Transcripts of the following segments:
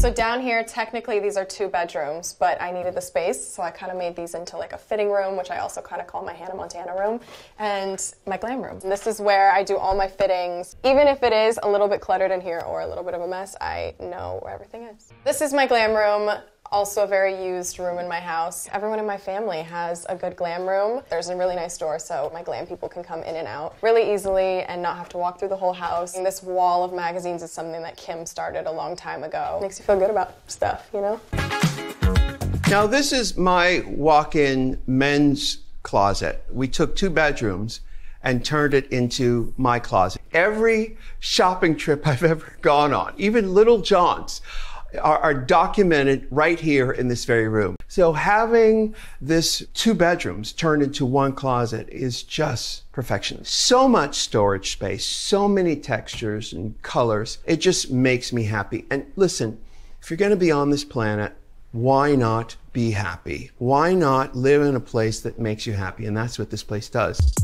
So down here, technically these are 2 bedrooms, but I needed the space, so I kind of made these into like a fitting room, which I also kind of call my Hannah Montana room, and my glam room. And this is where I do all my fittings. Even if it is a little bit cluttered in here or a little bit of a mess, I know where everything is. This is my glam room. Also a very used room in my house. Everyone in my family has a good glam room. There's a really nice door so my glam people can come in and out really easily and not have to walk through the whole house. And this wall of magazines is something that Kim started a long time ago. Makes you feel good about stuff, you know? Now this is my walk-in men's closet. We took 2 bedrooms and turned it into my closet. Every shopping trip I've ever gone on, even Little John's, are documented right here in this very room. So having this 2 bedrooms turned into 1 closet is just perfection. So much storage space, so many textures and colors. It just makes me happy. And listen, if you're gonna be on this planet, why not be happy? Why not live in a place that makes you happy? And that's what this place does.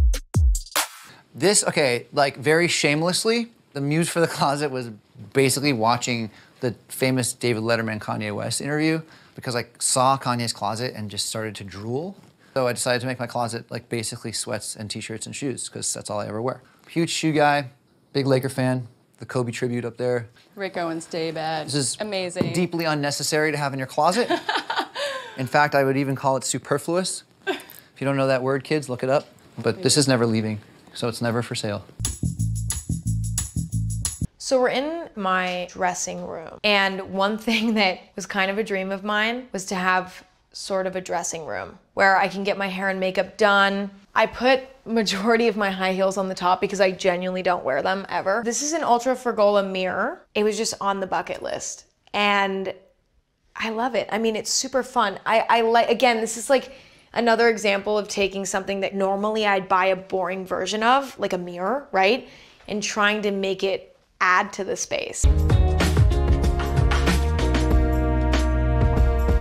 This, okay, like very shamelessly, the muse for the closet was basically watching the famous David Letterman Kanye West interview because I saw Kanye's closet and just started to drool. So I decided to make my closet like basically sweats and t-shirts and shoes because that's all I ever wear. Huge shoe guy, big Laker fan, the Kobe tribute up there. Rick Owens day bed. This is amazing. Deeply unnecessary to have in your closet. In fact, I would even call it superfluous. If you don't know that word, kids, look it up. But this is never leaving, so it's never for sale. So we're in my dressing room, and one thing that was kind of a dream of mine was to have sort of a dressing room where I can get my hair and makeup done. I put majority of my high heels on the top because I genuinely don't wear them ever. This is an Ultra Fergola mirror. It was just on the bucket list, and I love it. I mean, it's super fun. I like, again, this is like another example of taking something that normally I'd buy a boring version of, like a mirror, right? And trying to make it add to the space.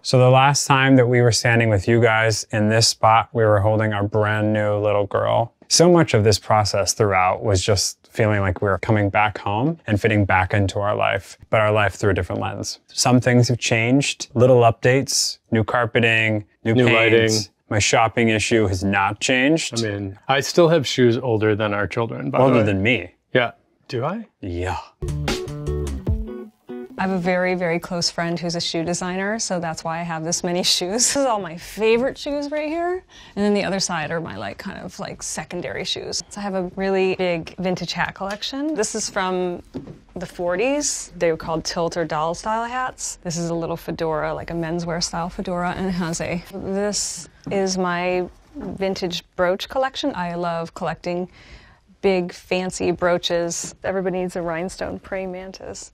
So the last time that we were standing with you guys in this spot, we were holding our brand new little girl. So much of this process throughout was just feeling like we were coming back home and fitting back into our life, but our life through a different lens. Some things have changed, little updates, new carpeting, new paint. Lighting. My shopping issue has not changed. I mean, I still have shoes older than our children, by the way. Older than me. Yeah. Do I? Yeah. I have a very, very close friend who's a shoe designer, so that's why I have this many shoes. This is all my favorite shoes right here. And then the other side are my kind of secondary shoes. So I have a really big vintage hat collection. This is from the 40s. They were called tilt or doll style hats. This is a little fedora, like a menswear style fedora, and it has this is my vintage brooch collection. I love collecting big, fancy brooches. Everybody needs a rhinestone praying mantis.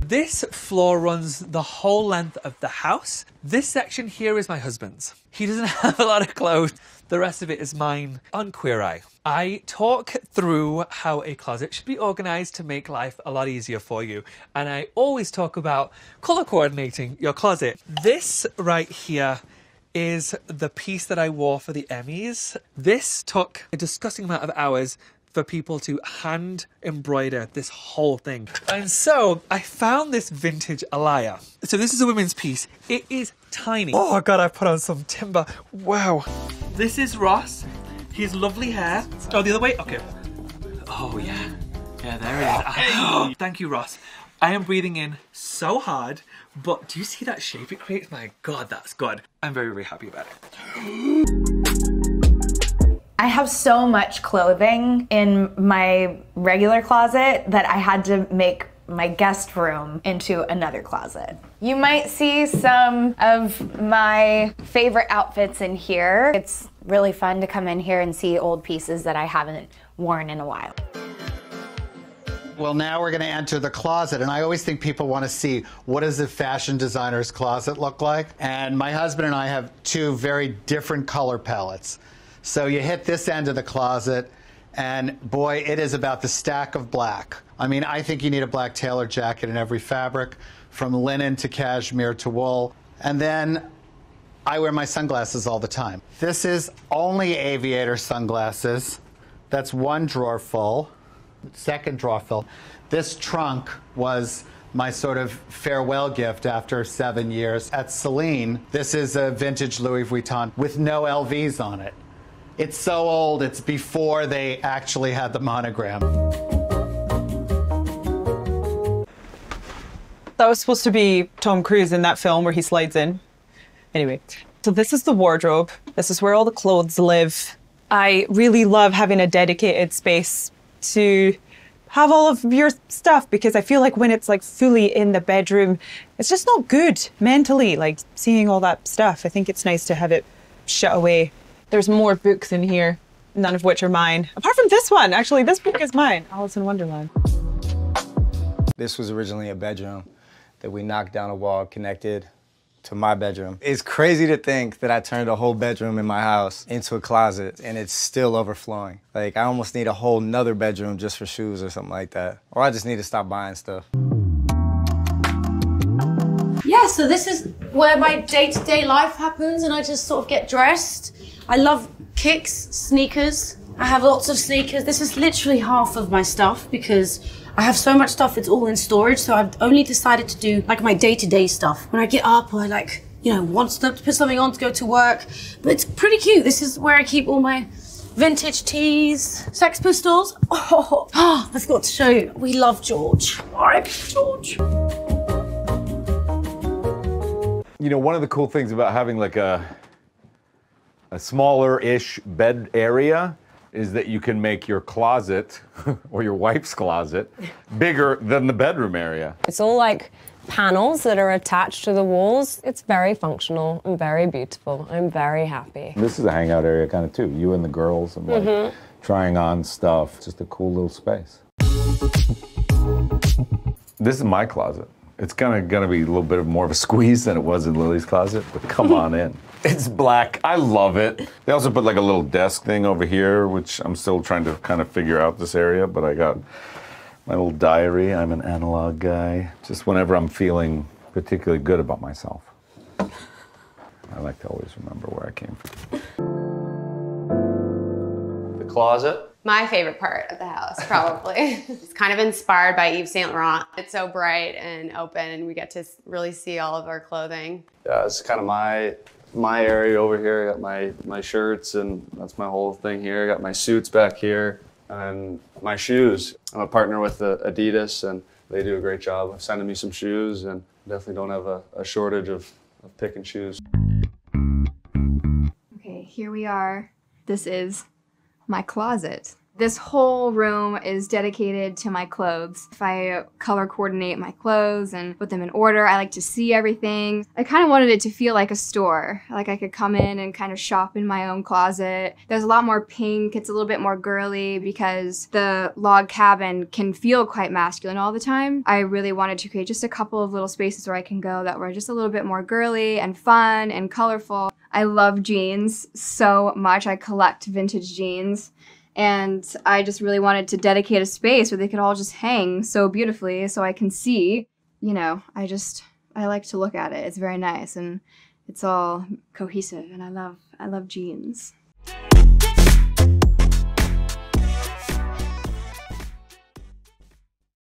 This floor runs the whole length of the house. This section here is my husband's. He doesn't have a lot of clothes. The rest of it is mine on Queer Eye. I talk through how a closet should be organized to make life a lot easier for you. And I always talk about color coordinating your closet. This right here is the piece that I wore for the Emmys. This took a disgusting amount of hours for people to hand embroider this whole thing. And so I found this vintage Alaya. So this is a women's piece. It is tiny. Oh God, I put on some timber. Wow. This is Ross. His lovely hair. Oh, the other way? Okay. Oh yeah. Yeah, there it is. Thank you, Ross. I am breathing in so hard, but do you see that shape it creates? My God, that's good. I'm very, very happy about it. I have so much clothing in my regular closet that I had to make my guest room into another closet. You might see some of my favorite outfits in here. It's really fun to come in here and see old pieces that I haven't worn in a while. Well, now we're going to enter the closet, and I always think people want to see what does a fashion designer's closet look like. And my husband and I have 2 very different color palettes. So you hit this end of the closet, and boy, it is about the stack of black. I mean, I think you need a black tailor jacket in every fabric, from linen to cashmere to wool. And then I wear my sunglasses all the time. This is only aviator sunglasses. That's 1 drawer full. Second drawer full. This trunk was my sort of farewell gift after 7 years. At Celine, this is a vintage Louis Vuitton with no LVs on it. It's so old, it's before they actually had the monogram. That was supposed to be Tom Cruise in that film where he slides in. Anyway, so this is the wardrobe. This is where all the clothes live. I really love having a dedicated space to have all of your stuff because I feel like when it's like fully in the bedroom, it's just not good mentally, like seeing all that stuff. I think it's nice to have it shut away. There's more books in here, none of which are mine. Apart from this one, actually, this book is mine, Alice in Wonderland. This was originally a bedroom that we knocked down a wall, connected to my bedroom. It's crazy to think that I turned a whole bedroom in my house into a closet and it's still overflowing. Like, I almost need a whole nother bedroom just for shoes or something like that. Or I just need to stop buying stuff. Yeah, so this is where my day-to-day life happens and I just sort of get dressed. I love kicks, sneakers. I have lots of sneakers. This is literally half of my stuff because I have so much stuff, it's all in storage, so I've only decided to do like my day-to-day stuff. When I get up, I like, you know, want to put something on to go to work, but it's pretty cute. This is where I keep all my vintage tees. Sex Pistols. Oh, I forgot to show you. We love George. All right, George. You know, one of the cool things about having like a smaller-ish bed area is that you can make your closet or your wife's closet bigger than the bedroom area. It's all like panels that are attached to the walls. It's very functional and very beautiful. I'm very happy. This is a hangout area kind of too. You and the girls and like trying on stuff. It's just a cool little space. This is my closet. It's gonna be a little bit more of a squeeze than it was in Lily's closet, but come on in. It's black. I love it. They also put like a little desk thing over here, which I'm still trying to kind of figure out this area, but I got my little diary. I'm an analog guy. Just whenever I'm feeling particularly good about myself, I like to always remember where I came from. The closet. My favorite part of the house, probably. It's kind of inspired by Yves Saint Laurent. It's so bright and open, and we get to really see all of our clothing. Yeah, it's kind of my area over here. I got my shirts, and that's my whole thing here. I got my suits back here, and my shoes. I'm a partner with Adidas, and they do a great job of sending me some shoes, and definitely don't have a shortage of picking shoes. Okay, here we are. This is my closet. This whole room is dedicated to my clothes. If I color coordinate my clothes and put them in order, I like to see everything. I kind of wanted it to feel like a store. Like I could come in and kind of shop in my own closet. There's a lot more pink. It's a little bit more girly because the log cabin can feel quite masculine all the time. I really wanted to create just a couple of little spaces where I can go that were just a little bit more girly and fun and colorful. I love jeans so much. I collect vintage jeans. And I just really wanted to dedicate a space where they could all just hang so beautifully so I can see. You know, I like to look at it. It's very nice and it's all cohesive and I love jeans.